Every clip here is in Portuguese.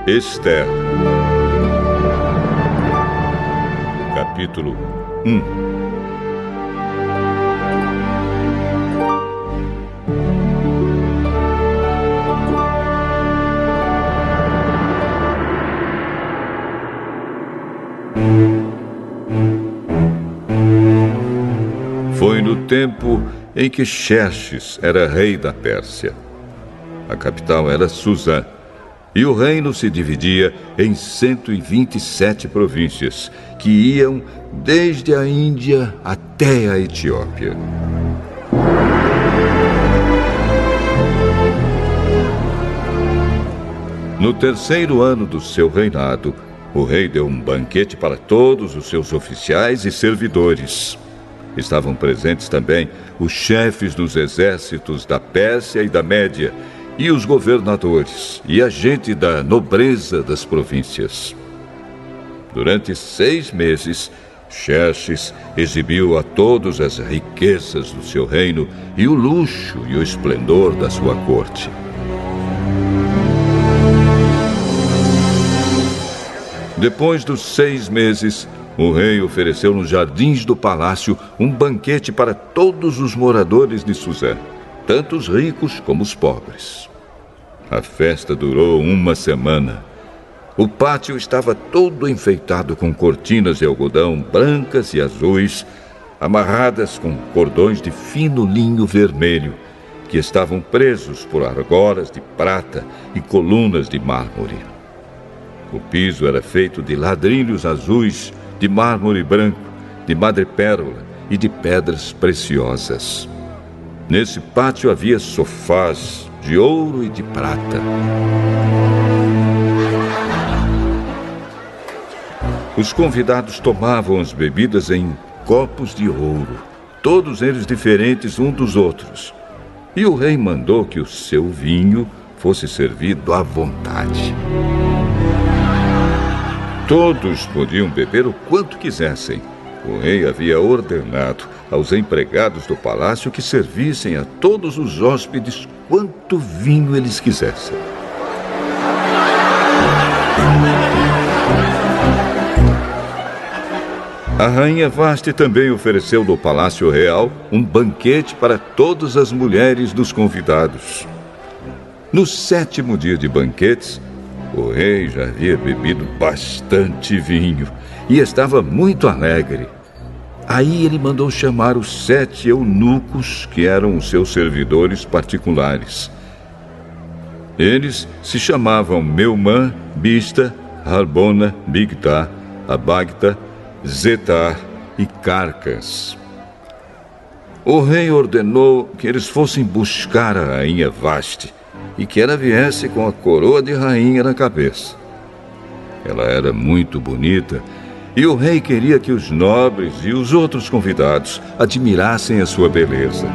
Ester. Capítulo 1. Foi no tempo em que Xerxes era rei da Pérsia. A capital era Susã, e o reino se dividia em 127 províncias, que iam desde a Índia até a Etiópia. No terceiro ano do seu reinado, o rei deu um banquete para todos os seus oficiais e servidores. Estavam presentes também os chefes dos exércitos da Pérsia e da Média, e os governadores, e a gente da nobreza das províncias. Durante 6 meses, Xerxes exibiu a todos as riquezas do seu reino e o luxo e o esplendor da sua corte. Depois dos 6 meses, o rei ofereceu nos jardins do palácio um banquete para todos os moradores de Susã, tanto os ricos como os pobres. A festa durou 1 semana. O pátio estava todo enfeitado com cortinas de algodão brancas e azuis, amarradas com cordões de fino linho vermelho, que estavam presos por argolas de prata e colunas de mármore. O piso era feito de ladrilhos azuis, de mármore branco, de madrepérola e de pedras preciosas. Nesse pátio havia sofás de ouro e de prata. Os convidados tomavam as bebidas em copos de ouro, todos eles diferentes uns dos outros. E o rei mandou que o seu vinho fosse servido à vontade. Todos podiam beber o quanto quisessem. O rei havia ordenado aos empregados do palácio que servissem a todos os hóspedes quanto vinho eles quisessem. A rainha Vasti também ofereceu no Palácio Real um banquete para todas as mulheres dos convidados. No 7º dia de banquetes, o rei já havia bebido bastante vinho e estava muito alegre. Aí ele mandou chamar os 7 eunucos que eram os seus servidores particulares. Eles se chamavam Meumã, Bista, Harbona, Bigtá, Abagtá, Zetar e Carcas. O rei ordenou que eles fossem buscar a rainha Vasti e que ela viesse com a coroa de rainha na cabeça. Ela era muito bonita e o rei queria que os nobres e os outros convidados admirassem a sua beleza.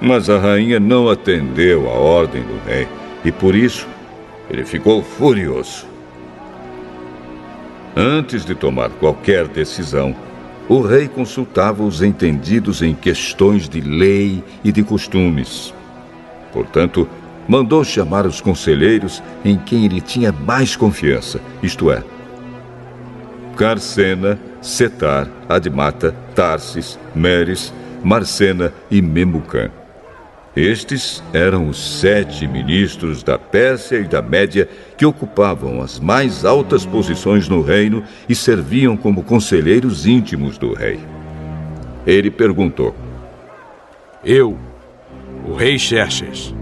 Mas a rainha não atendeu à ordem do rei e por isso ele ficou furioso. Antes de tomar qualquer decisão, o rei consultava os entendidos em questões de lei e de costumes. Portanto, mandou chamar os conselheiros em quem ele tinha mais confiança, isto é, Carcena, Setar, Admata, Tarsis, Meres, Marcena e Memucã. Estes eram os 7 ministros da Pérsia e da Média que ocupavam as mais altas posições no reino e serviam como conselheiros íntimos do rei. Ele perguntou: Eu, o rei Xerxes,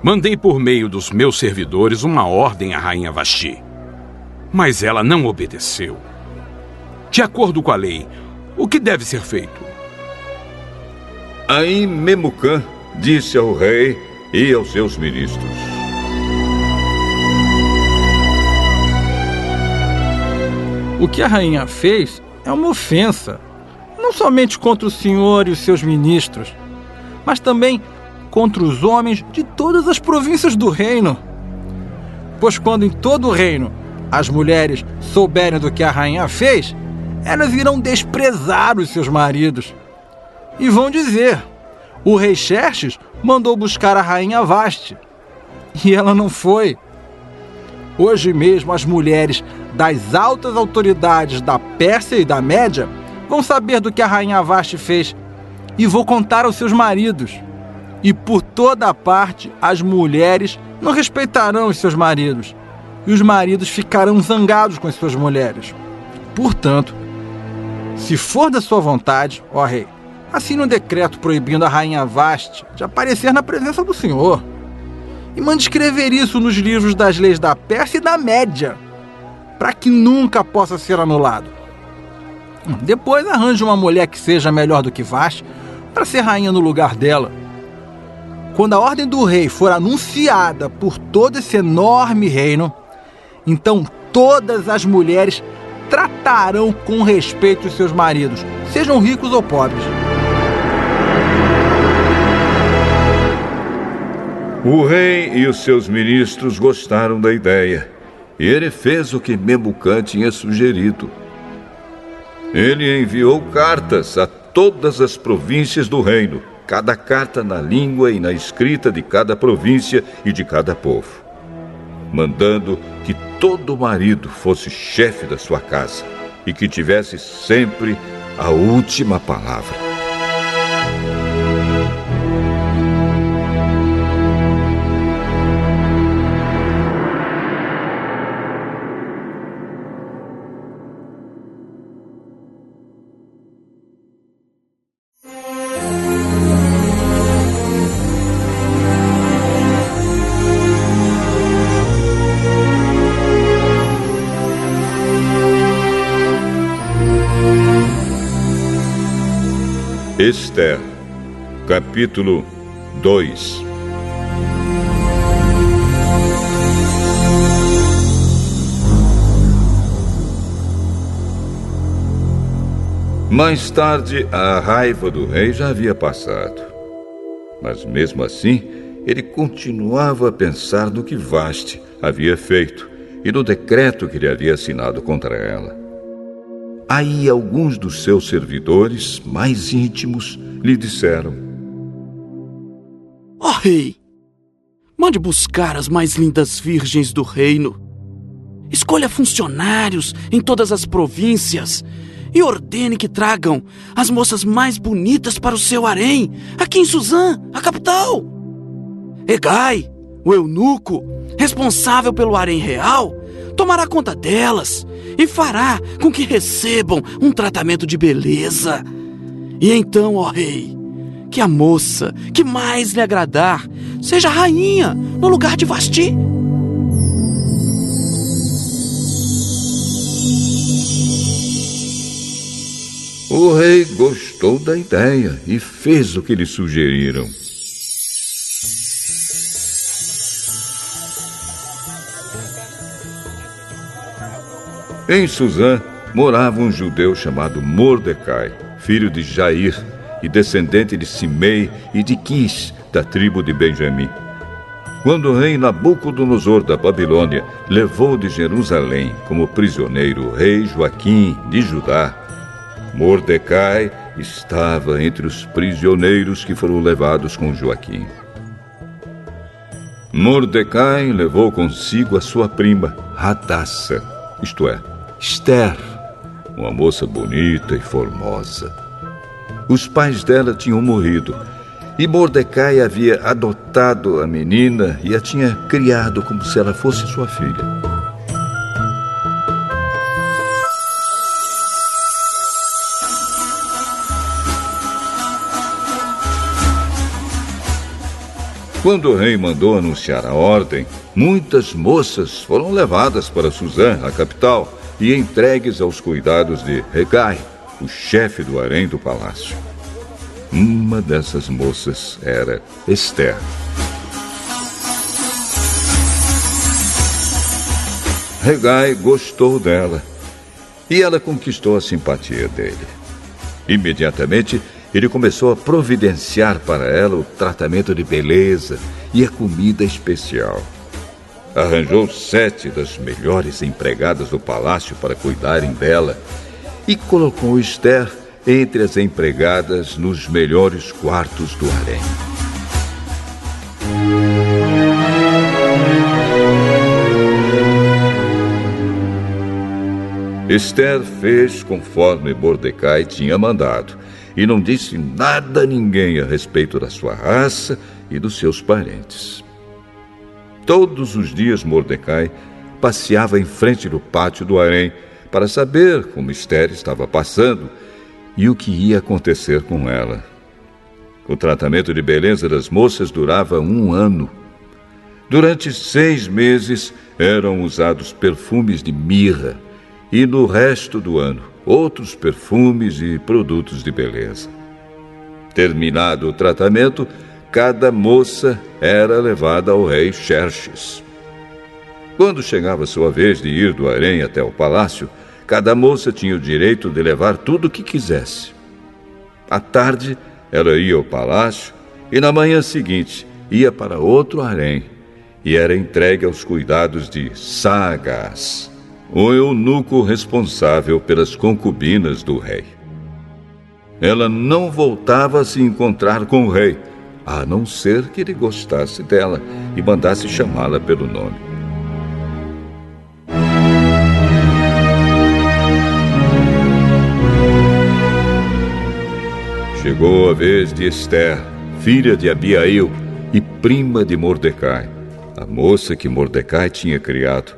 mandei por meio dos meus servidores uma ordem à rainha Vasti, mas ela não obedeceu. De acordo com a lei, o que deve ser feito? Aí Memucã disse ao rei e aos seus ministros: O que a rainha fez é uma ofensa, não somente contra o senhor e os seus ministros, mas também contra os homens de todas as províncias do reino. Pois quando em todo o reino as mulheres souberem do que a rainha fez, elas irão desprezar os seus maridos e vão dizer: o rei Xerxes mandou buscar a rainha Vasti e ela não foi. Hoje mesmo as mulheres das altas autoridades da Pérsia e da Média vão saber do que a rainha Vasti fez e vão contar aos seus maridos. E por toda a parte as mulheres não respeitarão os seus maridos e os maridos ficarão zangados com as suas mulheres. Portanto, se for da sua vontade, ó rei, assine um decreto proibindo a rainha Vasti de aparecer na presença do Senhor. E mande escrever isso nos livros das leis da Pérsia e da Média, para que nunca possa ser anulado. Depois arranje uma mulher que seja melhor do que Vasti para ser rainha no lugar dela. Quando a ordem do rei for anunciada por todo esse enorme reino, então todas as mulheres tratarão com respeito os seus maridos, sejam ricos ou pobres. O rei e os seus ministros gostaram da ideia, e ele fez o que Memucã tinha sugerido. Ele enviou cartas a todas as províncias do reino, cada carta na língua e na escrita de cada província e de cada povo, mandando que todo marido fosse chefe da sua casa e que tivesse sempre a última palavra. Esther, capítulo 2. Mais tarde, a raiva do rei já havia passado. Mas mesmo assim, ele continuava a pensar no que Vasti havia feito e no decreto que ele havia assinado contra ela. Aí alguns dos seus servidores mais íntimos lhe disseram: Ó rei, mande buscar as mais lindas virgens do reino. Escolha funcionários em todas as províncias e ordene que tragam as moças mais bonitas para o seu harém, aqui em Suzã, a capital. Hegai, o eunuco, responsável pelo harém real, tomará conta delas e fará com que recebam um tratamento de beleza. E então, ó rei, que a moça que mais lhe agradar seja rainha no lugar de Vasti. O rei gostou da ideia e fez o que lhe sugeriram. Em Suzã morava um judeu chamado Mordecai, filho de Jair e descendente de Simei e de Quis, da tribo de Benjamim. Quando o rei Nabucodonosor da Babilônia levou de Jerusalém como prisioneiro o rei Joaquim de Judá, Mordecai estava entre os prisioneiros que foram levados com Joaquim. Mordecai levou consigo a sua prima, Hadassa, isto é, Esther, uma moça bonita e formosa. Os pais dela tinham morrido e Mordecai havia adotado a menina e a tinha criado como se ela fosse sua filha. Quando o rei mandou anunciar a ordem, muitas moças foram levadas para Suzã, a capital, e entregues aos cuidados de Hegai, o chefe do harém do palácio. Uma dessas moças era Esther. Hegai gostou dela e ela conquistou a simpatia dele. Imediatamente, ele começou a providenciar para ela o tratamento de beleza e a comida especial. Arranjou 7 das melhores empregadas do palácio para cuidarem dela e colocou Esther entre as empregadas nos melhores quartos do harém. Esther fez conforme Mordecai tinha mandado e não disse nada a ninguém a respeito da sua raça e dos seus parentes. Todos os dias Mordecai passeava em frente do pátio do harém para saber como Esther estava passando e o que ia acontecer com ela. O tratamento de beleza das moças durava 1 ano. Durante 6 meses eram usados perfumes de mirra e no resto do ano outros perfumes e produtos de beleza. Terminado o tratamento, cada moça era levada ao rei Xerxes. Quando chegava a sua vez de ir do harém até o palácio, cada moça tinha o direito de levar tudo o que quisesse. À tarde, ela ia ao palácio e na manhã seguinte ia para outro harém e era entregue aos cuidados de Saagás, o eunuco responsável pelas concubinas do rei. Ela não voltava a se encontrar com o rei, a não ser que ele gostasse dela e mandasse chamá-la pelo nome. Chegou a vez de Esther, filha de Abiail e prima de Mordecai, a moça que Mordecai tinha criado,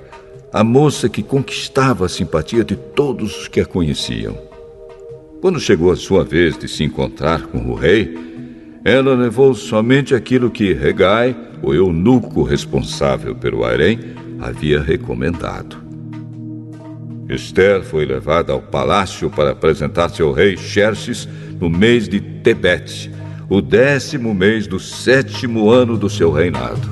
a moça que conquistava a simpatia de todos os que a conheciam. Quando chegou a sua vez de se encontrar com o rei, ela levou somente aquilo que Hegai, o eunuco responsável pelo harém, havia recomendado. Esther foi levada ao palácio para apresentar-se ao rei Xerxes no mês de Tebete, o 10º mês do 7º ano do seu reinado.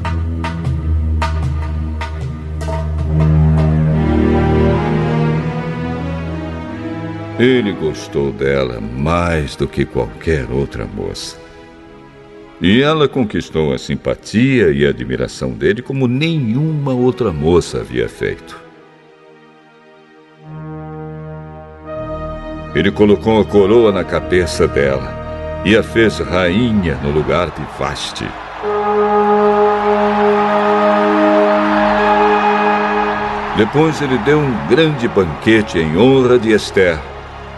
Ele gostou dela mais do que qualquer outra moça. E ela conquistou a simpatia e a admiração dele como nenhuma outra moça havia feito. Ele colocou a coroa na cabeça dela e a fez rainha no lugar de Vasti. Depois ele deu um grande banquete em honra de Esther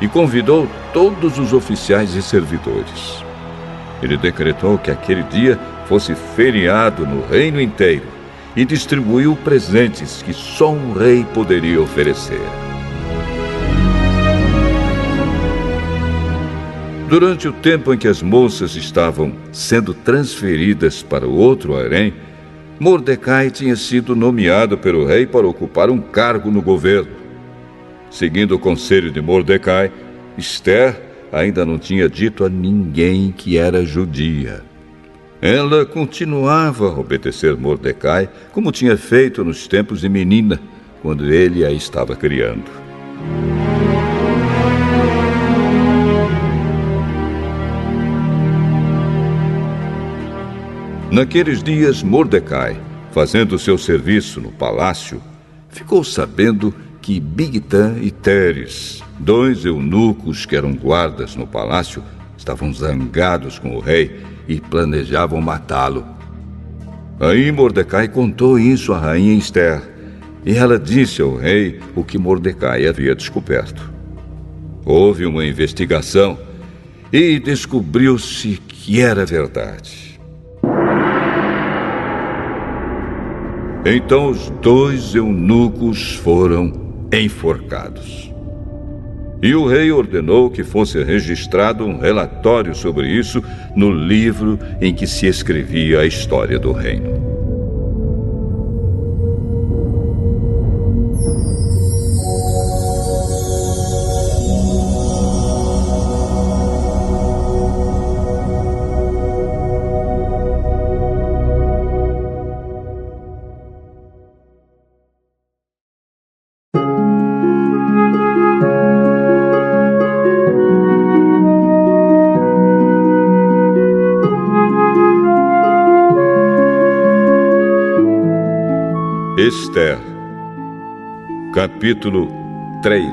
e convidou todos os oficiais e servidores. Ele decretou que aquele dia fosse feriado no reino inteiro e distribuiu presentes que só um rei poderia oferecer. Durante o tempo em que as moças estavam sendo transferidas para o outro harém, Mordecai tinha sido nomeado pelo rei para ocupar um cargo no governo. Seguindo o conselho de Mordecai, Esther ainda não tinha dito a ninguém que era judia. Ela continuava a obedecer Mordecai, como tinha feito nos tempos de menina, quando ele a estava criando. Naqueles dias, Mordecai, fazendo seu serviço no palácio, ficou sabendo que Bigtã e Teres, 2 eunucos que eram guardas no palácio, estavam zangados com o rei e planejavam matá-lo. Aí Mordecai contou isso à rainha Esther, e ela disse ao rei o que Mordecai havia descoberto. Houve uma investigação e descobriu-se que era verdade. Então os 2 eunucos foram enforcados. E o rei ordenou que fosse registrado um relatório sobre isso no livro em que se escrevia a história do reino. Esther, capítulo 3.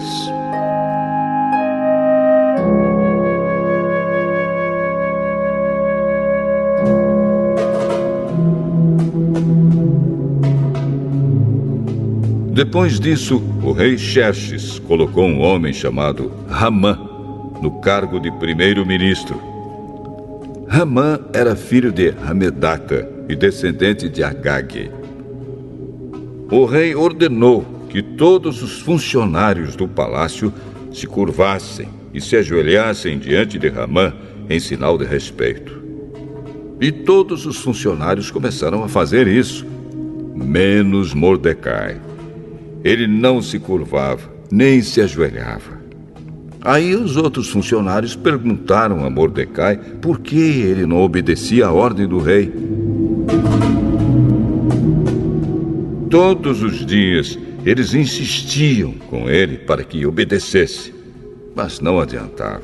Depois disso, o rei Xerxes colocou um homem chamado Ramã no cargo de primeiro-ministro. Ramã era filho de Hamedata e descendente de Agag. O rei ordenou que todos os funcionários do palácio se curvassem e se ajoelhassem diante de Ramã em sinal de respeito. E todos os funcionários começaram a fazer isso, menos Mordecai. Ele não se curvava, nem se ajoelhava. Aí os outros funcionários perguntaram a Mordecai por que ele não obedecia à ordem do rei. Todos os dias eles insistiam com ele para que obedecesse, mas não adiantava.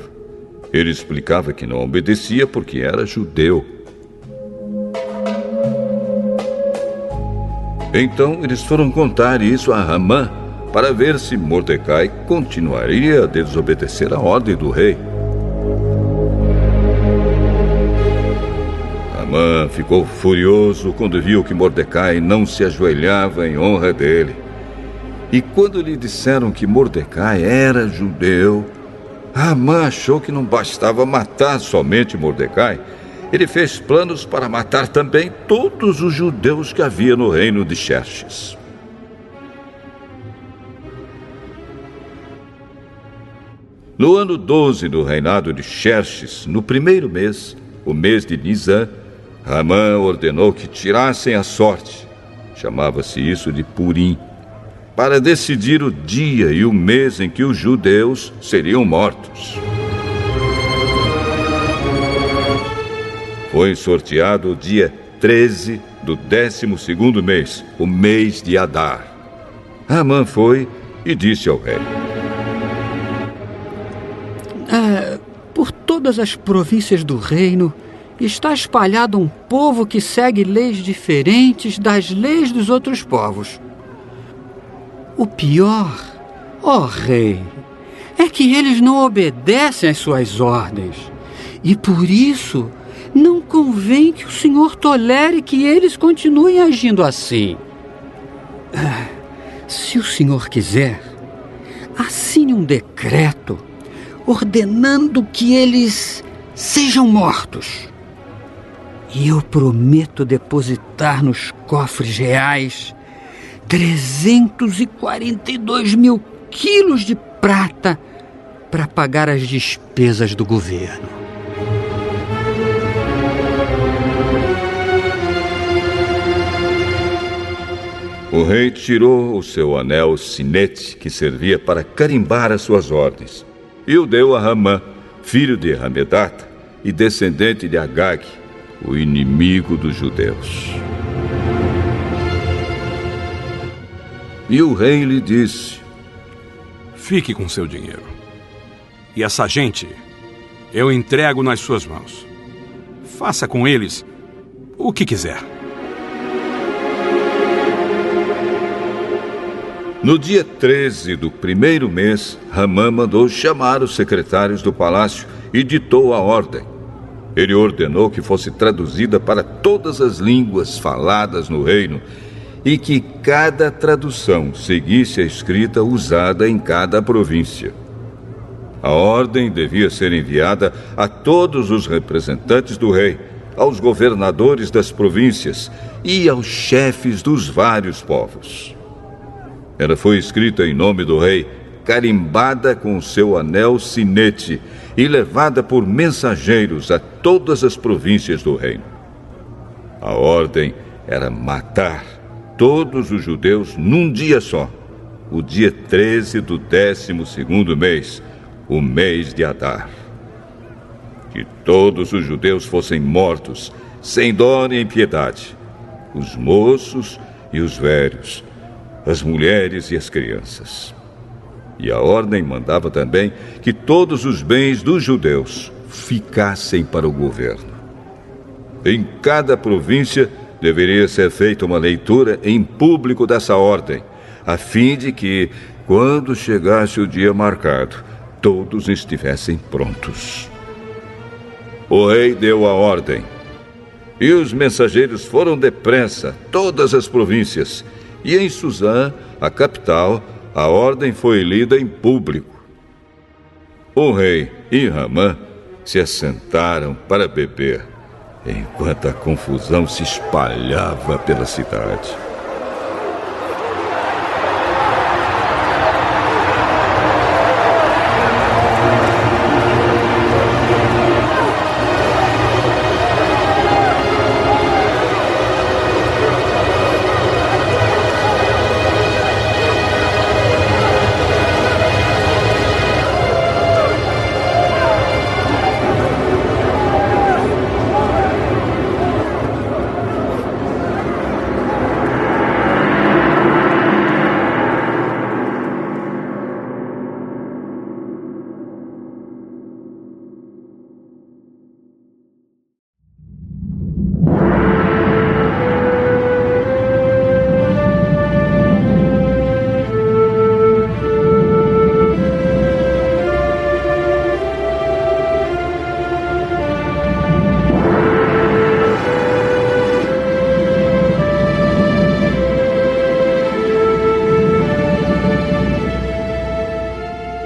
Ele explicava que não obedecia porque era judeu. Então eles foram contar isso a Ramã para ver se Mordecai continuaria a desobedecer a ordem do rei. Ramã ficou furioso quando viu que Mordecai não se ajoelhava em honra dele. E quando lhe disseram que Mordecai era judeu, Ramã achou que não bastava matar somente Mordecai. Ele fez planos para matar também todos os judeus que havia no reino de Xerxes. No ano 12 do reinado de Xerxes, no primeiro mês, o mês de Nisã, Ramã ordenou que tirassem a sorte, chamava-se isso de Purim, para decidir o dia e o mês em que os judeus seriam mortos. Foi sorteado o dia 13 do 12º mês, o mês de Adar. Ramã foi e disse ao rei: por todas as províncias do reino está espalhado um povo que segue leis diferentes das leis dos outros povos. O pior, ó rei, é que eles não obedecem às suas ordens. E por isso não convém que o senhor tolere que eles continuem agindo assim. Se o senhor quiser, assine um decreto ordenando que eles sejam mortos. E eu prometo depositar nos cofres reais 342 mil quilos de prata para pagar as despesas do governo. O rei tirou o seu anel sinete, que servia para carimbar as suas ordens, e o deu a Ramã, filho de Hamedata e descendente de Agag, o inimigo dos judeus. E o rei lhe disse: fique com seu dinheiro. E essa gente eu entrego nas suas mãos. Faça com eles o que quiser. No dia 13 do primeiro mês, Ramã mandou chamar os secretários do palácio e ditou a ordem. Ele ordenou que fosse traduzida para todas as línguas faladas no reino e que cada tradução seguisse a escrita usada em cada província. A ordem devia ser enviada a todos os representantes do rei, aos governadores das províncias e aos chefes dos vários povos. Ela foi escrita em nome do rei, carimbada com o seu anel sinete e levada por mensageiros a todas as províncias do reino. A ordem era matar todos os judeus num dia só, o dia 13 do 12º mês, o mês de Adar. Que todos os judeus fossem mortos, sem dó nem piedade, os moços e os velhos, as mulheres e as crianças. E a ordem mandava também que todos os bens dos judeus ficassem para o governo. Em cada província deveria ser feita uma leitura em público dessa ordem, a fim de que, quando chegasse o dia marcado, todos estivessem prontos. O rei deu a ordem, e os mensageiros foram depressa a todas as províncias, e em Suzã a capital, a ordem foi lida em público. O rei e Haman se assentaram para beber, enquanto a confusão se espalhava pela cidade.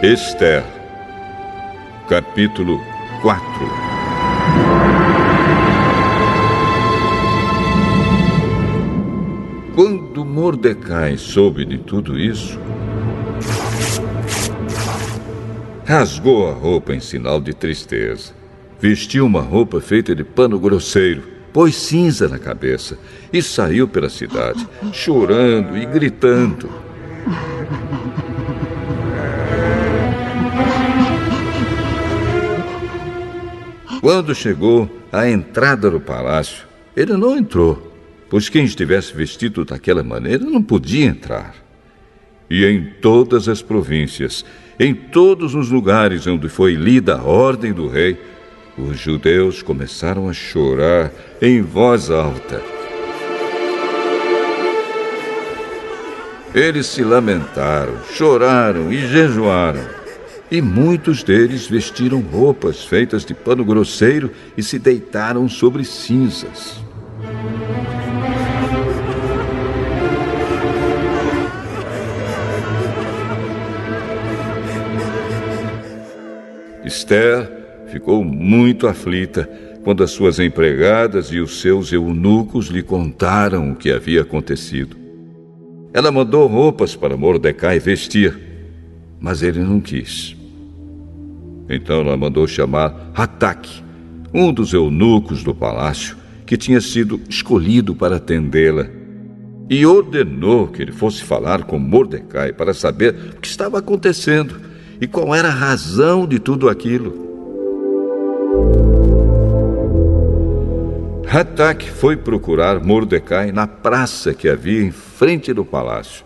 Esther, capítulo 4. Quando Mordecai soube de tudo isso, rasgou a roupa em sinal de tristeza, vestiu uma roupa feita de pano grosseiro, pôs cinza na cabeça e saiu pela cidade, chorando e gritando. Quando chegou à entrada do palácio, ele não entrou, pois quem estivesse vestido daquela maneira não podia entrar. E em todas as províncias, em todos os lugares onde foi lida a ordem do rei, os judeus começaram a chorar em voz alta. Eles se lamentaram, choraram e jejuaram. E muitos deles vestiram roupas feitas de pano grosseiro e se deitaram sobre cinzas. Esther ficou muito aflita quando as suas empregadas e os seus eunucos lhe contaram o que havia acontecido. Ela mandou roupas para Mordecai vestir, mas ele não quis. Então ela mandou chamar Hataque, um dos eunucos do palácio, que tinha sido escolhido para atendê-la, e ordenou que ele fosse falar com Mordecai para saber o que estava acontecendo e qual era a razão de tudo aquilo. Hataque foi procurar Mordecai na praça que havia em frente do palácio,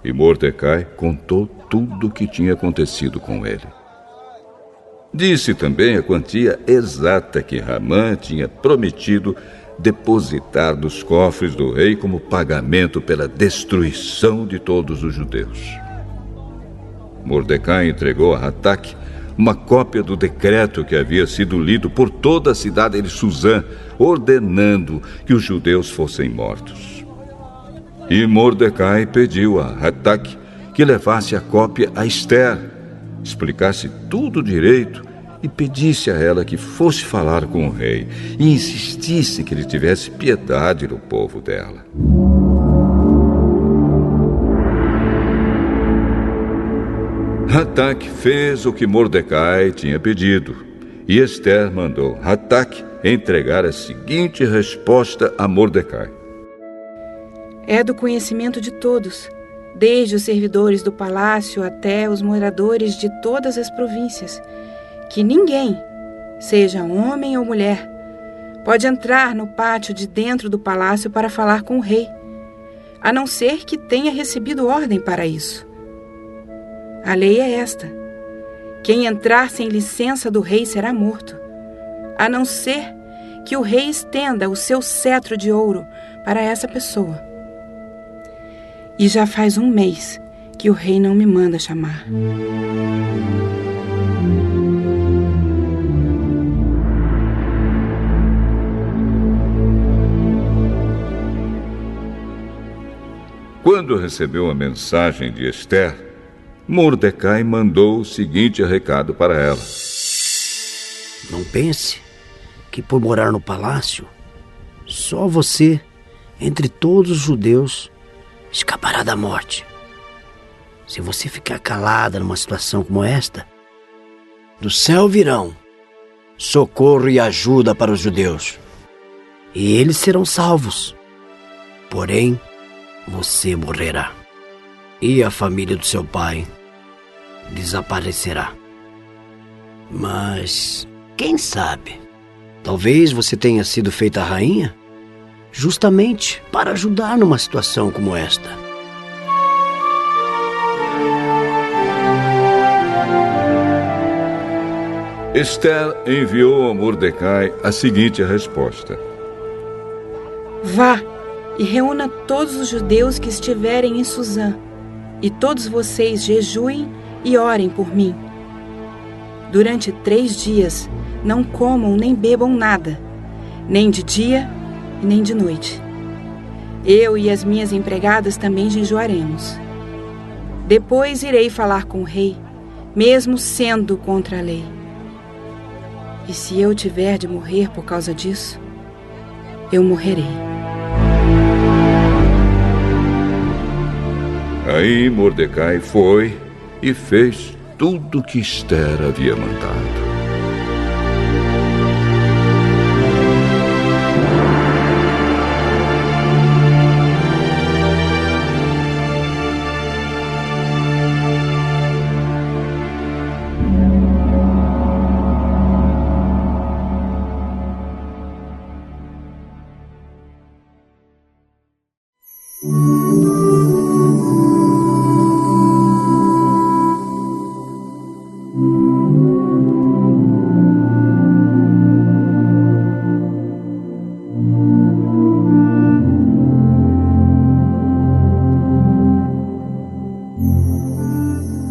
e Mordecai contou tudo o que tinha acontecido com ele. Disse também a quantia exata que Haman tinha prometido depositar nos cofres do rei como pagamento pela destruição de todos os judeus. Mordecai entregou a Hataque uma cópia do decreto que havia sido lido por toda a cidade de Suzã, ordenando que os judeus fossem mortos. E Mordecai pediu a Hataque que levasse a cópia a Esther, explicasse tudo direito e pedisse a ela que fosse falar com o rei e insistisse que ele tivesse piedade do povo dela. Hataque fez o que Mordecai tinha pedido, e Esther mandou Hataque entregar a seguinte resposta a Mordecai. É do conhecimento de todos, desde os servidores do palácio até os moradores de todas as províncias, que ninguém, seja homem ou mulher, pode entrar no pátio de dentro do palácio para falar com o rei, a não ser que tenha recebido ordem para isso. A lei é esta: quem entrar sem licença do rei será morto, a não ser que o rei estenda o seu cetro de ouro para essa pessoa. E já faz 1 mês que o rei não me manda chamar. Quando Quando recebeu a mensagem de Esther, Mordecai mandou o seguinte recado para ela: Não pense que por morar no palácio, só você, entre todos os judeus, escapará da morte. Se você ficar calada numa situação como esta, do céu virão socorro e ajuda para os judeus, e eles serão salvos. Porém, você morrerá, e a família do seu pai desaparecerá. Mas, quem sabe, talvez você tenha sido feita rainha justamente para ajudar numa situação como esta. Esther enviou a Mordecai a seguinte resposta: Vá e reúna todos os judeus que estiverem em Suzã, e todos vocês jejuem e orem por mim. Durante 3 dias não comam nem bebam nada, nem de dia e nem de noite. Eu e as minhas empregadas também jejuaremos. Depois irei falar com o rei, mesmo sendo contra a lei. E se eu tiver de morrer por causa disso, eu morrerei. Aí Mordecai foi e fez tudo o que Esther havia mandado.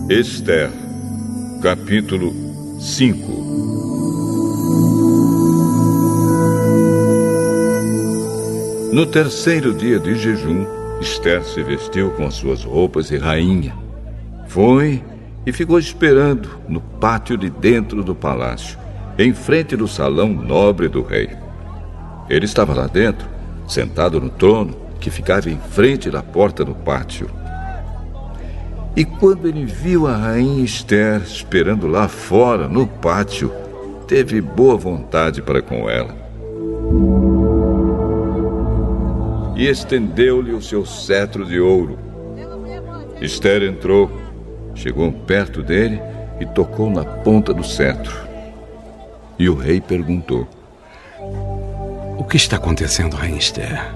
Esther, capítulo 5. No 3º dia de jejum, Esther se vestiu com as suas roupas de rainha. Foi e ficou esperando no pátio de dentro do palácio, em frente do salão nobre do rei. Ele estava lá dentro, sentado no trono que ficava em frente da porta do pátio. E quando ele viu a rainha Esther esperando lá fora, no pátio, teve boa vontade para com ela. E estendeu-lhe o seu cetro de ouro. Esther entrou, chegou perto dele e tocou na ponta do cetro. E o rei perguntou: O que está acontecendo, rainha Esther?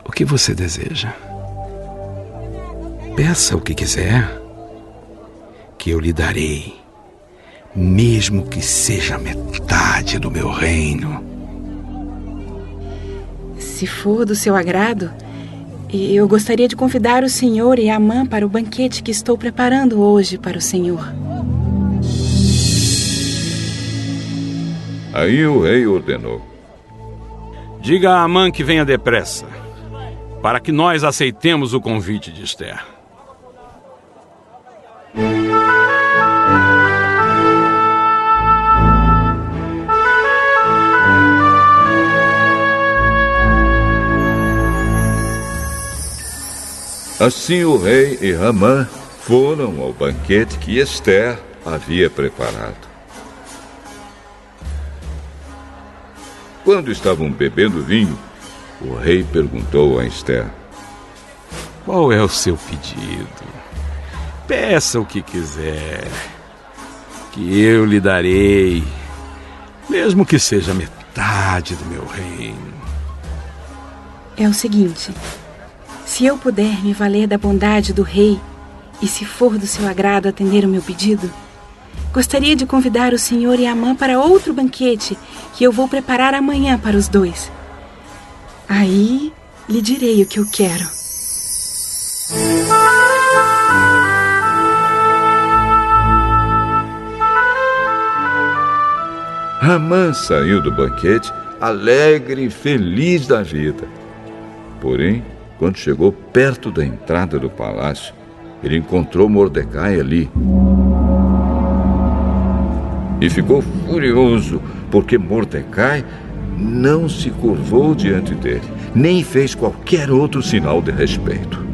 O que você deseja? Peça o que quiser, que eu lhe darei, mesmo que seja metade do meu reino. Se for do seu agrado, eu gostaria de convidar o senhor e Amã para o banquete que estou preparando hoje para o senhor. Aí o rei ordenou: Diga a Amã que venha depressa, para que nós aceitemos o convite de Esther. Assim o rei e Amã foram ao banquete que Esther havia preparado. Quando estavam bebendo vinho, o rei perguntou a Esther: Qual é o seu pedido? Peça o que quiser, que eu lhe darei, mesmo que seja metade do meu reino. É o seguinte: se eu puder me valer da bondade do rei, e se for do seu agrado atender o meu pedido, gostaria de convidar o senhor e Amã para outro banquete que eu vou preparar amanhã para os dois. Aí lhe direi o que eu quero. Amã saiu do banquete alegre e feliz da vida. Porém, Quando chegou perto da entrada do palácio, ele encontrou Mordecai ali. E ficou furioso, porque Mordecai não se curvou diante dele, nem fez qualquer outro sinal de respeito.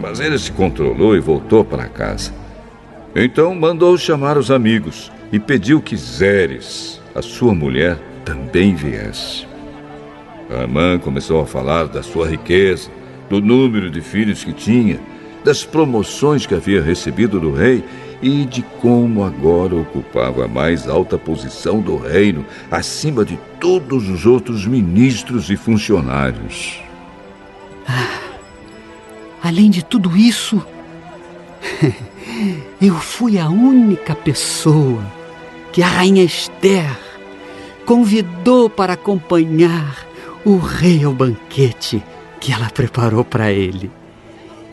Mas ele se controlou e voltou para casa. Então mandou chamar os amigos e pediu que Zeres, a sua mulher, também viesse. Amã começou a falar da sua riqueza, do número de filhos que tinha, das promoções que havia recebido do rei e de como agora ocupava a mais alta posição do reino, acima de todos os outros ministros e funcionários. Além de tudo isso, eu fui a única pessoa que a rainha Esther convidou para acompanhar o rei ao banquete que ela preparou para ele.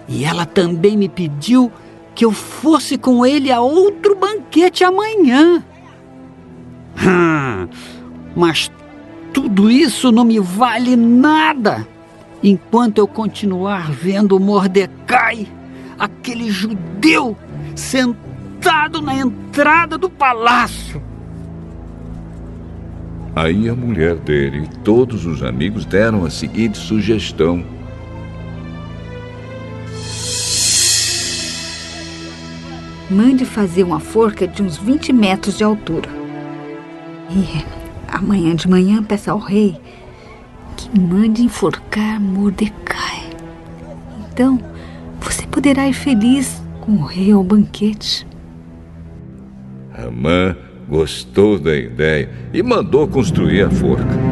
E ela também me pediu que eu fosse com ele a outro banquete amanhã. Mas tudo isso não me vale nada enquanto eu continuar vendo Mordecai, aquele judeu, sentado na entrada do palácio. Aí a mulher dele e todos os amigos deram a seguinte sugestão. Mande fazer uma forca de uns 20 metros de altura. E amanhã de manhã peça ao rei que mande enforcar Mordecai. Então, você poderá ir feliz com o rei ao banquete. Amã gostou da ideia e mandou construir a forca.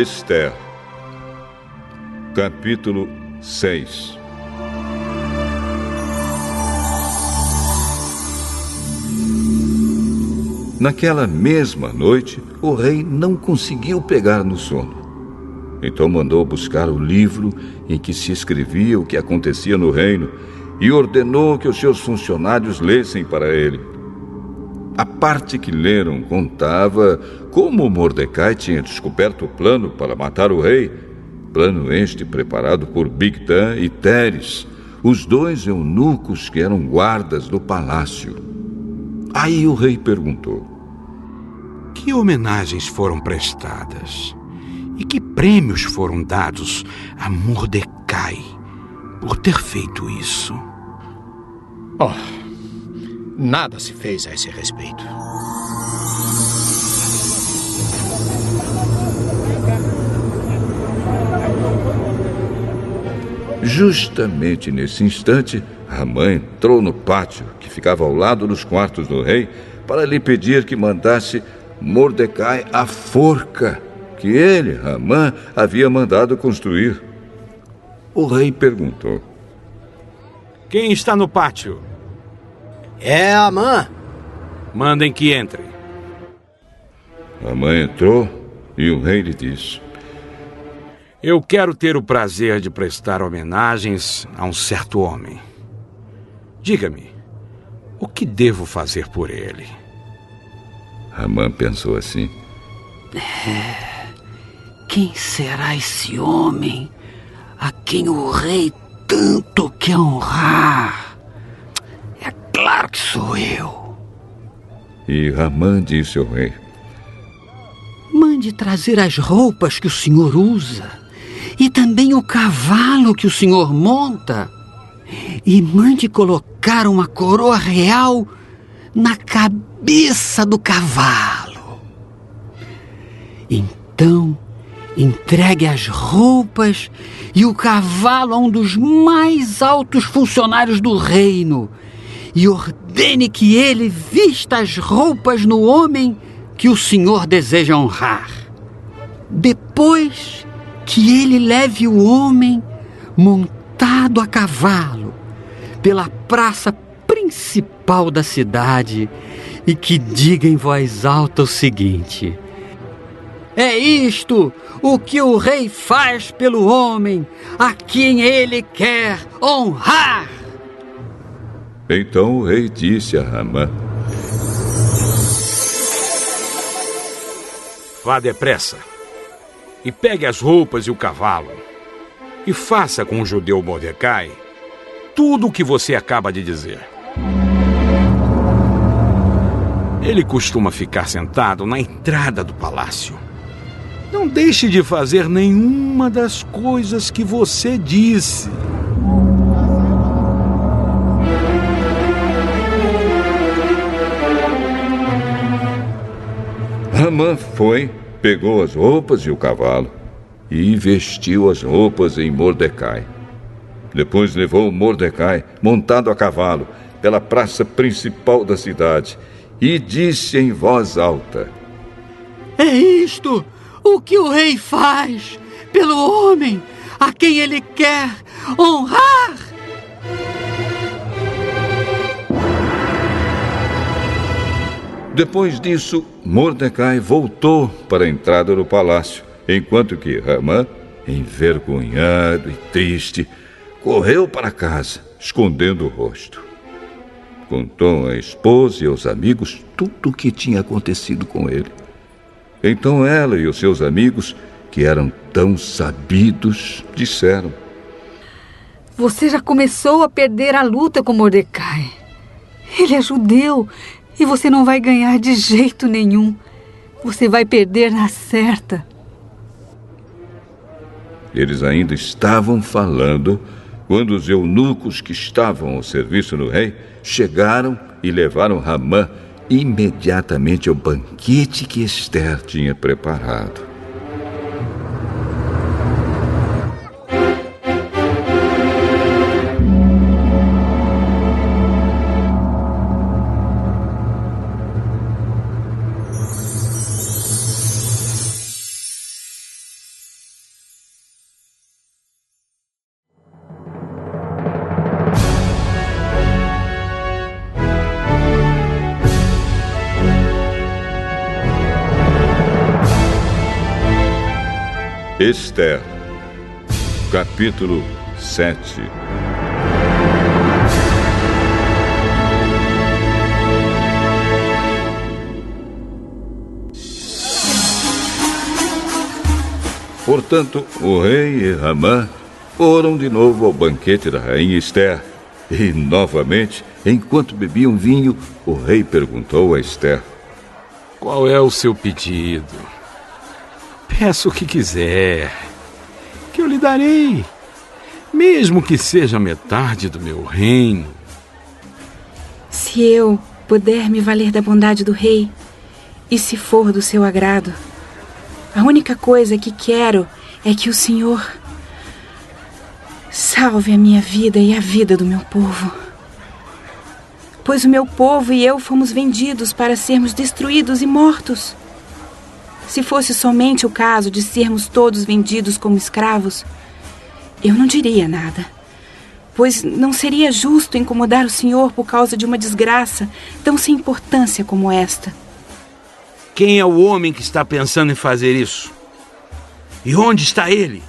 Esther, capítulo 6. Naquela mesma noite, o rei não conseguiu pegar no sono. Então mandou buscar o livro em que se escrevia o que acontecia no reino e ordenou que os seus funcionários lessem para ele. A parte que leram contava como Mordecai tinha descoberto o plano para matar o rei, plano este preparado por Bigtan e Teres, os dois eunucos que eram guardas do palácio. Aí o rei perguntou: que homenagens foram prestadas e que prêmios foram dados a Mordecai por ter feito isso? Nada se fez a esse respeito. Justamente nesse instante, Amã entrou no pátio, que ficava ao lado dos quartos do rei, para lhe pedir que mandasse Mordecai a forca que ele, Amã, havia mandado construir. O rei perguntou: quem está no pátio? É Amã. Mandem que entre. Amã entrou e o rei lhe disse: eu quero ter o prazer de prestar homenagens a um certo homem. Diga-me, o que devo fazer por ele? Amã pensou assim: Quem será esse homem a quem o rei tanto quer honrar? É claro que sou eu. E Amã disse ao rei: mande trazer as roupas que o senhor usa e também o cavalo que o senhor monta, e mande colocar uma coroa real na cabeça do cavalo. Então entregue as roupas e o cavalo a um dos mais altos funcionários do reino e ordene que ele vista as roupas no homem que o Senhor deseja honrar. Depois que ele leve o homem montado a cavalo pela praça principal da cidade e que diga em voz alta o seguinte: é isto o que o rei faz pelo homem a quem ele quer honrar. Então o rei disse a Ramã: vá depressa e pegue as roupas e o cavalo e faça com o judeu Mordecai tudo o que você acaba de dizer. Ele costuma ficar sentado na entrada do palácio. Não deixe de fazer nenhuma das coisas que você disse. Ramã foi, pegou as roupas e o cavalo e vestiu as roupas em Mordecai. Depois levou Mordecai, montado a cavalo, pela praça principal da cidade e disse em voz alta: é isto o que o rei faz pelo homem a quem ele quer honrar. Depois disso, Mordecai voltou para a entrada do palácio, enquanto que Ramã, envergonhado e triste, correu para casa, escondendo o rosto. Contou à esposa e aos amigos tudo o que tinha acontecido com ele. Então ela e os seus amigos, que eram tão sabidos, disseram: você já começou a perder a luta com Mordecai. Ele é judeu e você não vai ganhar de jeito nenhum. Você vai perder na certa. Eles ainda estavam falando quando os eunucos que estavam ao serviço do rei chegaram e levaram Ramã imediatamente ao banquete que Ester tinha preparado. Ester, capítulo 7. Portanto, o rei e Ramã foram de novo ao banquete da rainha Ester. E, novamente, enquanto bebiam vinho, o rei perguntou a Ester: qual é o seu pedido? Peça o que quiser, que eu lhe darei, mesmo que seja metade do meu reino. Se eu puder me valer da bondade do rei, e se for do seu agrado, a única coisa que quero é que o Senhor salve a minha vida e a vida do meu povo. Pois o meu povo e eu fomos vendidos para sermos destruídos e mortos. Se fosse somente o caso de sermos todos vendidos como escravos, eu não diria nada, pois não seria justo incomodar o Senhor por causa de uma desgraça tão sem importância como esta. Quem é o homem que está pensando em fazer isso? E onde está ele?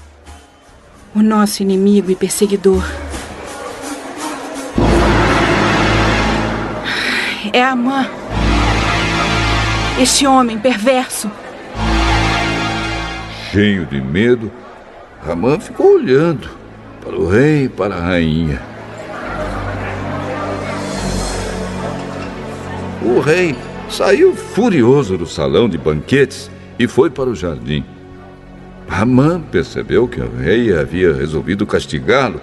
O nosso inimigo e perseguidor. É Amã, este homem perverso. Cheio de medo, Ramã ficou olhando para o rei e para a rainha. O rei saiu furioso do salão de banquetes e foi para o jardim. Ramã percebeu que o rei havia resolvido castigá-lo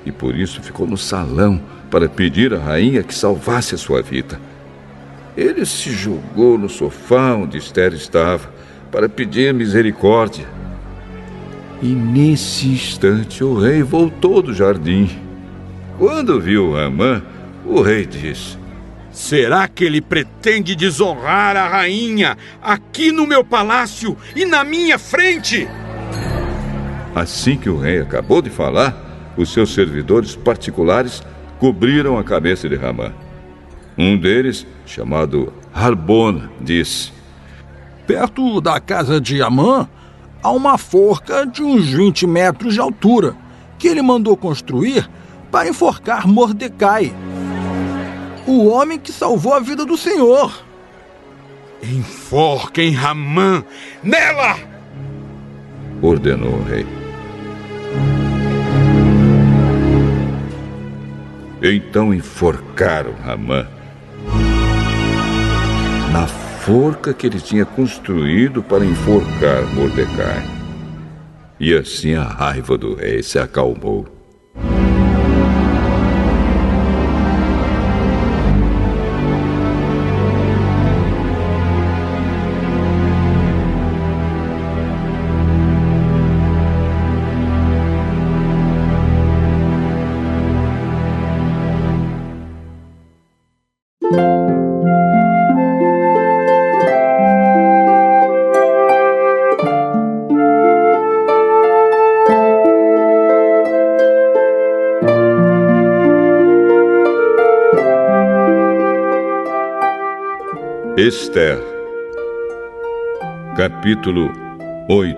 e por isso ficou no salão para pedir à rainha que salvasse a sua vida. Ele se jogou no sofá onde Ester estava para pedir misericórdia E nesse instante o rei voltou do jardim. Quando viu Ramã, o rei disse: será que ele pretende desonrar a rainha aqui no meu palácio e na minha frente? Assim que o rei acabou de falar, os seus servidores particulares cobriram a cabeça de Ramã. Um deles, chamado Harbona, disse: perto da casa de Amã, há uma forca de uns 20 metros de altura, que ele mandou construir para enforcar Mordecai, o homem que salvou a vida do Senhor. Enforquem Ramã nela! Ordenou o rei. Então enforcaram Ramã na forca que ele tinha construído para enforcar Mordecai. E assim a raiva do rei se acalmou. Esther, capítulo 8.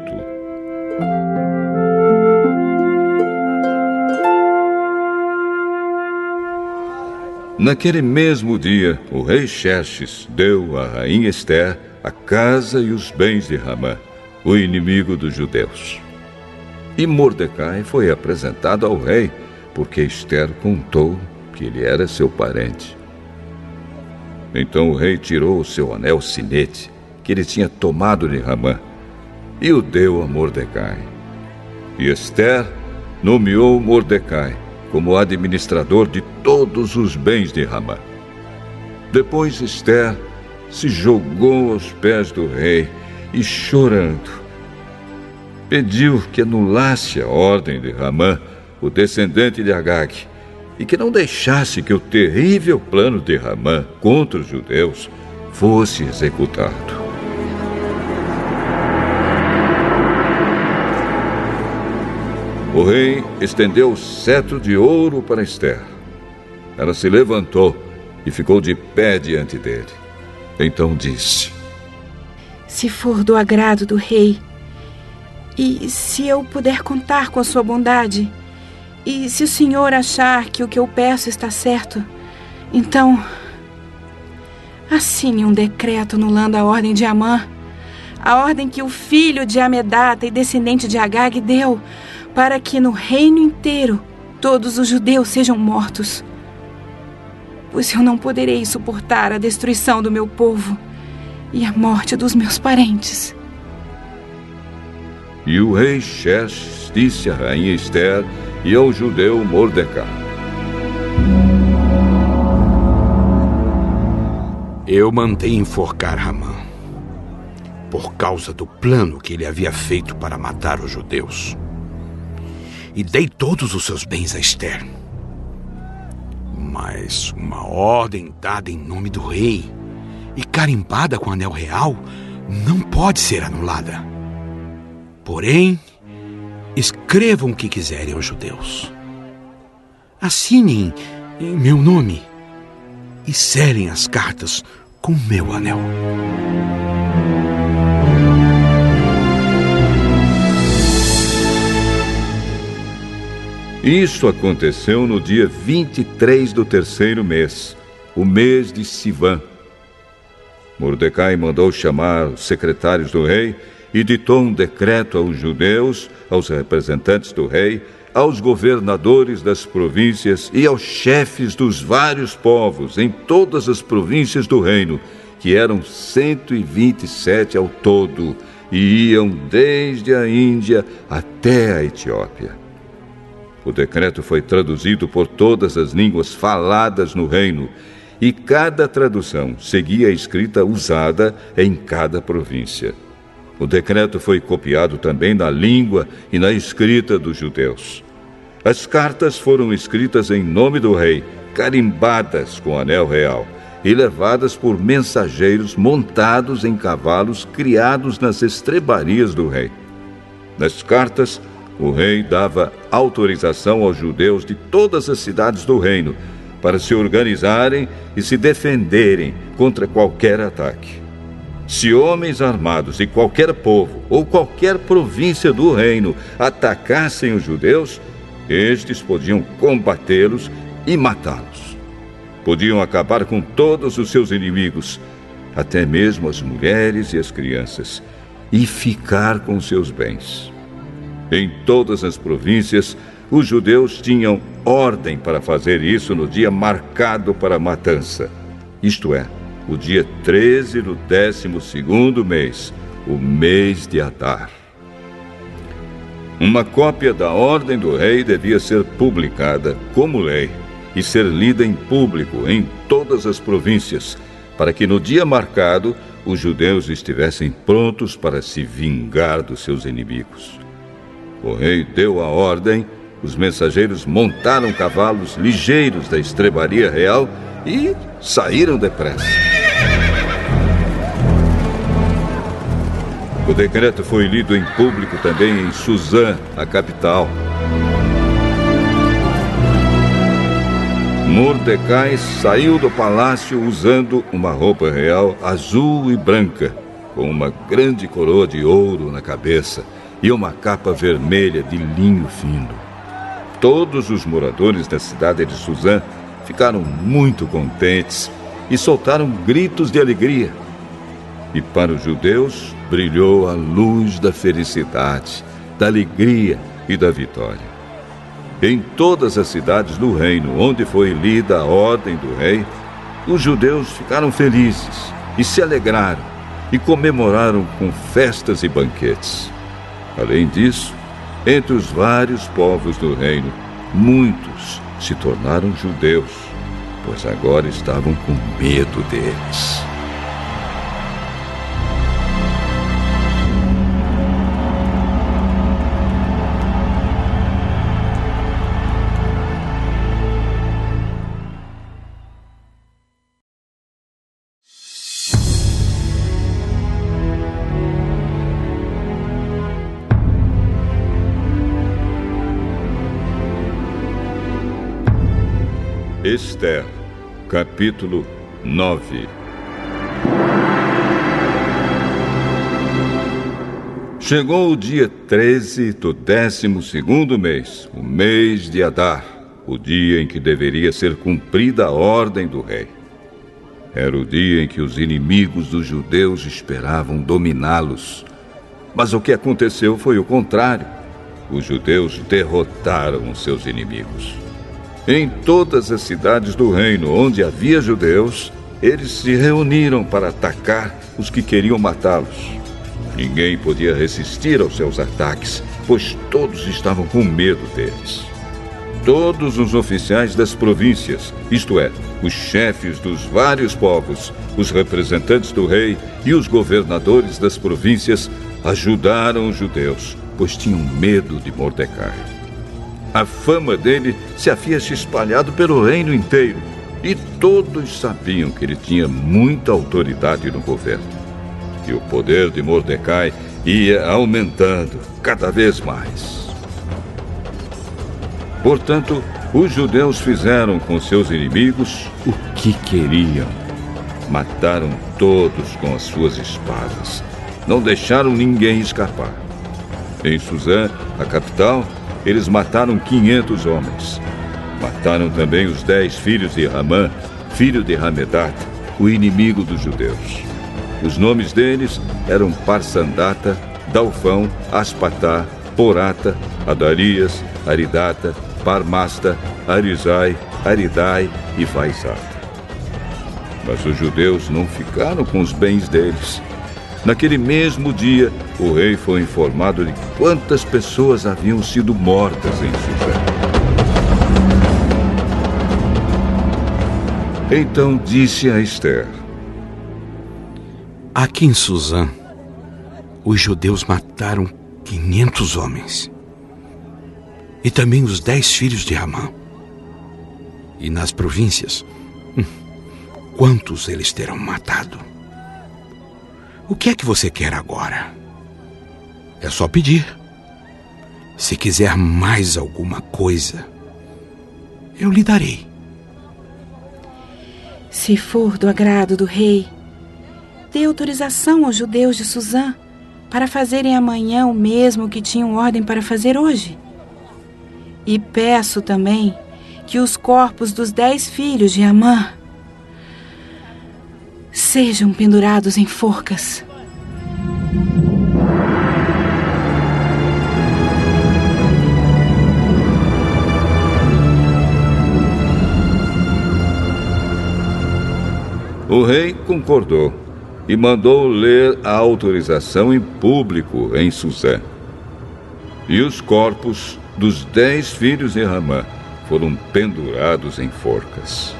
Naquele mesmo dia, o rei Xerxes deu à rainha Esther a casa e os bens de Ramã, o inimigo dos judeus. E Mordecai foi apresentado ao rei, porque Esther contou que ele era seu parente. Então o rei tirou o seu anel sinete, que ele tinha tomado de Ramã, e o deu a Mordecai. E Esther nomeou Mordecai como administrador de todos os bens de Ramã. Depois Esther se jogou aos pés do rei e, chorando, pediu que anulasse a ordem de Ramã, o descendente de Agag, e que não deixasse que o terrível plano de Ramã contra os judeus fosse executado. O rei estendeu o cetro de ouro para Esther. Ela se levantou e ficou de pé diante dele. Então disse: se for do agrado do rei, e se eu puder contar com a sua bondade, e se o senhor achar que o que eu peço está certo, então assine um decreto anulando a ordem de Amã, a ordem que o filho de Amedata e descendente de Agag deu, para que no reino inteiro todos os judeus sejam mortos. Pois eu não poderei suportar a destruição do meu povo e a morte dos meus parentes. E o rei Xerxes disse à rainha Esther e ao judeu Mordecai: eu mandei enforcar Ramã por causa do plano que ele havia feito para matar os judeus. E dei todos os seus bens a Esther. Mas uma ordem dada em nome do rei e carimbada com o anel real não pode ser anulada. Porém, escrevam o que quiserem aos judeus. Assinem em meu nome e selem as cartas com meu anel. Isso aconteceu no dia 23 do terceiro mês, o mês de Sivan. Mordecai mandou chamar os secretários do rei e ditou um decreto aos judeus, aos representantes do rei, aos governadores das províncias e aos chefes dos vários povos em todas as províncias do reino, que eram 127 ao todo, e iam desde a Índia até a Etiópia. O decreto foi traduzido por todas as línguas faladas no reino, e cada tradução seguia a escrita usada em cada província. O decreto foi copiado também na língua e na escrita dos judeus. As cartas foram escritas em nome do rei, carimbadas com anel real e levadas por mensageiros montados em cavalos criados nas estrebarias do rei. Nas cartas, o rei dava autorização aos judeus de todas as cidades do reino para se organizarem e se defenderem contra qualquer ataque. Se homens armados de qualquer povo ou qualquer província do reino atacassem os judeus, estes podiam combatê-los e matá-los. Podiam acabar com todos os seus inimigos, até mesmo as mulheres e as crianças, e ficar com seus bens. Em todas as províncias, os judeus tinham ordem para fazer isso no dia marcado para a matança, isto é, o dia 13 do 12º mês, o mês de Adar. Uma cópia da ordem do rei devia ser publicada como lei e ser lida em público em todas as províncias, para que no dia marcado os judeus estivessem prontos para se vingar dos seus inimigos. O rei deu a ordem, os mensageiros montaram cavalos ligeiros da estrebaria real e saíram depressa. O decreto foi lido em público também em Suzã, a capital. Mordecai saiu do palácio usando uma roupa real azul e branca, com uma grande coroa de ouro na cabeça e uma capa vermelha de linho fino. Todos os moradores da cidade de Suzã ficaram muito contentes e soltaram gritos de alegria. E para os judeus brilhou a luz da felicidade, da alegria e da vitória. Em todas as cidades do reino onde foi lida a ordem do rei, os judeus ficaram felizes e se alegraram e comemoraram com festas e banquetes. Além disso, entre os vários povos do reino, muitos se tornaram judeus, pois agora estavam com medo deles. Esther, capítulo 9. Chegou o dia 13 do 12º mês, o mês de Adar, o dia em que deveria ser cumprida a ordem do rei. Era o dia em que os inimigos dos judeus esperavam dominá-los. Mas o que aconteceu foi o contrário. Os judeus derrotaram os seus inimigos. Em todas as cidades do reino onde havia judeus, eles se reuniram para atacar os que queriam matá-los. Ninguém podia resistir aos seus ataques, pois todos estavam com medo deles. Todos os oficiais das províncias, isto é, os chefes dos vários povos, os representantes do rei e os governadores das províncias, ajudaram os judeus, pois tinham medo de Mordecai. A fama dele se havia se espalhado pelo reino inteiro e todos sabiam que ele tinha muita autoridade no governo. E o poder de Mordecai ia aumentando cada vez mais. Portanto, os judeus fizeram com seus inimigos o que queriam. Mataram todos com as suas espadas. Não deixaram ninguém escapar. Em Suzã, a capital, eles mataram 500 homens. Mataram também os 10 filhos de Ramã, filho de Hamedat, o inimigo dos judeus. Os nomes deles eram Parsandata, Dalfão, Aspatá, Porata, Adarias, Aridata, Parmasta, Arizai, Aridai e Vaizata. Mas os judeus não ficaram com os bens deles. Naquele mesmo dia, o rei foi informado de quantas pessoas haviam sido mortas em Suzã. Então disse a Esther: aqui em Suzã, os judeus mataram 500 homens. E também os 10 filhos de Ramã. E nas províncias, quantos eles terão matado? O que é que você quer agora? É só pedir. Se quiser mais alguma coisa, eu lhe darei. Se for do agrado do rei, dê autorização aos judeus de Suzã para fazerem amanhã o mesmo que tinham ordem para fazer hoje. E peço também que os corpos dos 10 filhos de Amã sejam pendurados em forcas. O rei concordou e mandou ler a autorização em público em Suzã. E os corpos dos 10 filhos de Ramã foram pendurados em forcas.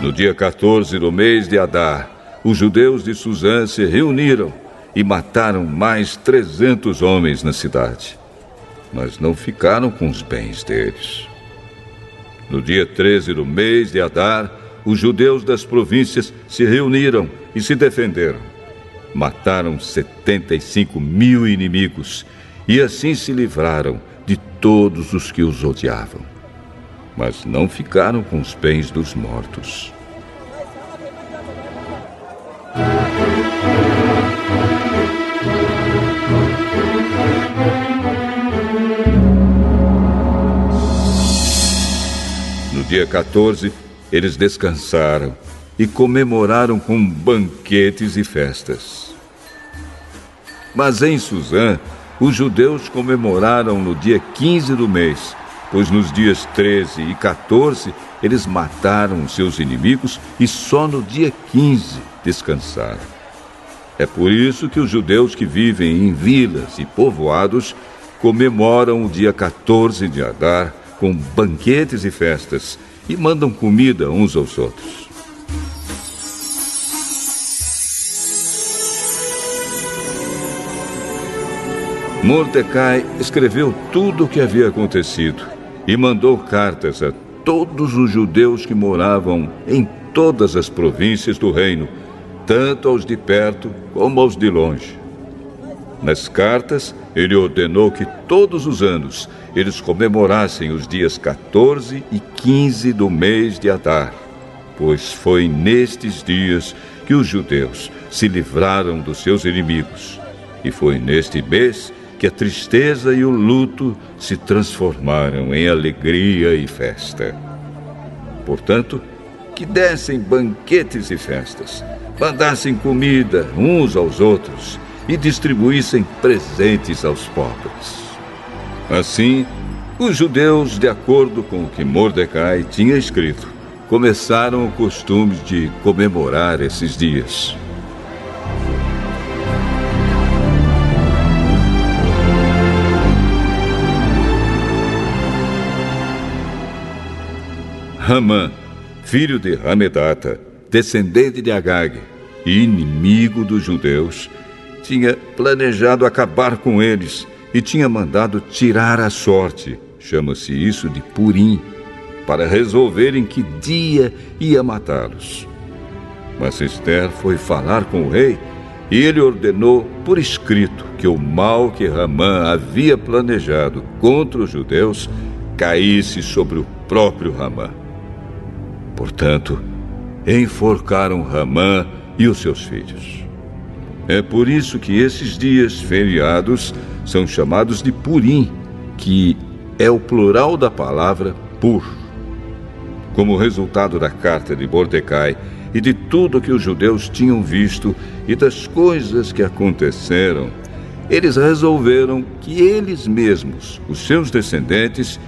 No dia 14 do mês de Adar, os judeus de Suzã se reuniram e mataram mais 300 homens na cidade, mas não ficaram com os bens deles. No dia 13 do mês de Adar, os judeus das províncias se reuniram e se defenderam. Mataram 75 mil inimigos e assim se livraram de todos os que os odiavam. Mas não ficaram com os bens dos mortos. No dia 14, eles descansaram e comemoraram com banquetes e festas. Mas em Suzã, os judeus comemoraram no dia 15 do mês, pois nos dias 13 e 14 eles mataram seus inimigos e só no dia 15 descansaram. É por isso que os judeus que vivem em vilas e povoados comemoram o dia 14 de Adar com banquetes e festas e mandam comida uns aos outros. Mordecai escreveu tudo o que havia acontecido e mandou cartas a todos os judeus que moravam em todas as províncias do reino, tanto aos de perto como aos de longe. Nas cartas, ele ordenou que todos os anos eles comemorassem os dias 14 e 15 do mês de Adar, pois foi nestes dias que os judeus se livraram dos seus inimigos. E foi neste mês que a tristeza e o luto se transformaram em alegria e festa. Portanto, que dessem banquetes e festas, mandassem comida uns aos outros e distribuíssem presentes aos pobres. Assim, os judeus, de acordo com o que Mordecai tinha escrito, começaram o costume de comemorar esses dias. Ramã, filho de Hamedata, descendente de Agag e inimigo dos judeus, tinha planejado acabar com eles e tinha mandado tirar a sorte, chama-se isso de Purim, para resolver em que dia ia matá-los. Mas Ester foi falar com o rei e ele ordenou por escrito que o mal que Ramã havia planejado contra os judeus caísse sobre o próprio Ramã. Portanto, enforcaram Ramã e os seus filhos. É por isso que esses dias feriados são chamados de Purim, que é o plural da palavra Pur. Como resultado da carta de Mordecai e de tudo que os judeus tinham visto e das coisas que aconteceram, eles resolveram que eles mesmos, os seus descendentes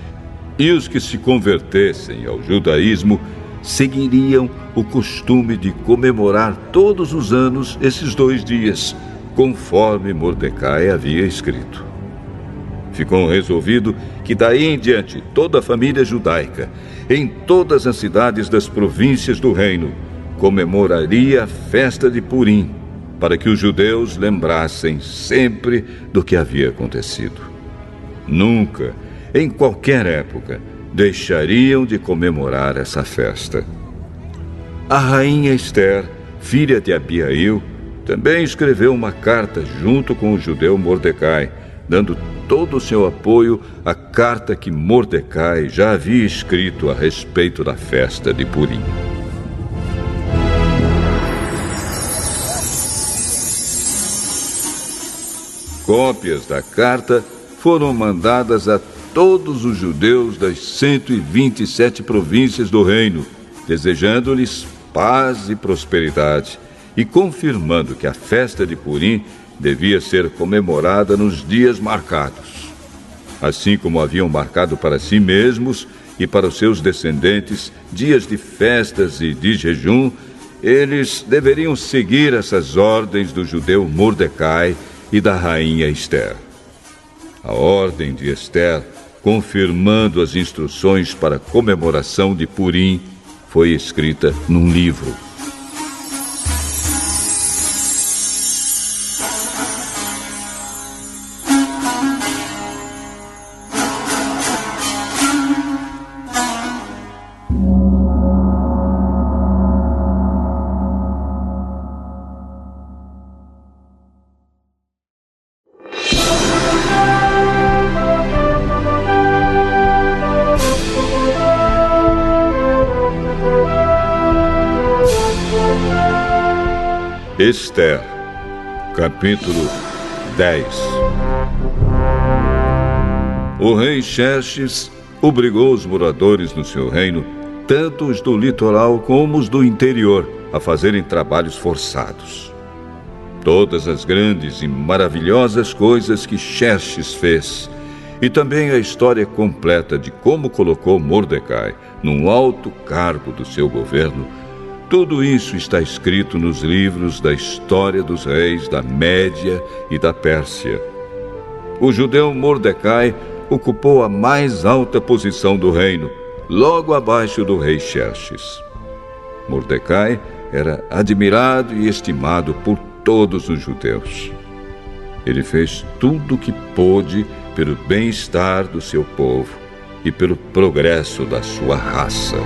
e os que se convertessem ao judaísmo, seguiriam o costume de comemorar todos os anos esses 2 dias, conforme Mordecai havia escrito. Ficou resolvido que daí em diante toda a família judaica, em todas as cidades das províncias do reino, comemoraria a festa de Purim, para que os judeus lembrassem sempre do que havia acontecido. Nunca, em qualquer época, deixariam de comemorar essa festa. A rainha Ester, filha de Abiail, também escreveu uma carta junto com o judeu Mordecai, dando todo o seu apoio à carta que Mordecai já havia escrito a respeito da festa de Purim. Cópias da carta foram mandadas a todos os judeus das 127 províncias do reino, desejando-lhes paz e prosperidade e confirmando que a festa de Purim devia ser comemorada nos dias marcados. Assim como haviam marcado para si mesmos e para os seus descendentes dias de festas e de jejum, eles deveriam seguir essas ordens do judeu Mordecai e da rainha Ester. A ordem de Ester, confirmando as instruções para a comemoração de Purim, foi escrita num livro. Ester, capítulo 10. O rei Xerxes obrigou os moradores no seu reino, tanto os do litoral como os do interior, a fazerem trabalhos forçados. Todas as grandes e maravilhosas coisas que Xerxes fez, e também a história completa de como colocou Mordecai num alto cargo do seu governo, tudo isso está escrito nos livros da história dos reis da Média e da Pérsia. O judeu Mordecai ocupou a mais alta posição do reino, logo abaixo do rei Xerxes. Mordecai era admirado e estimado por todos os judeus. Ele fez tudo o que pôde pelo bem-estar do seu povo e pelo progresso da sua raça.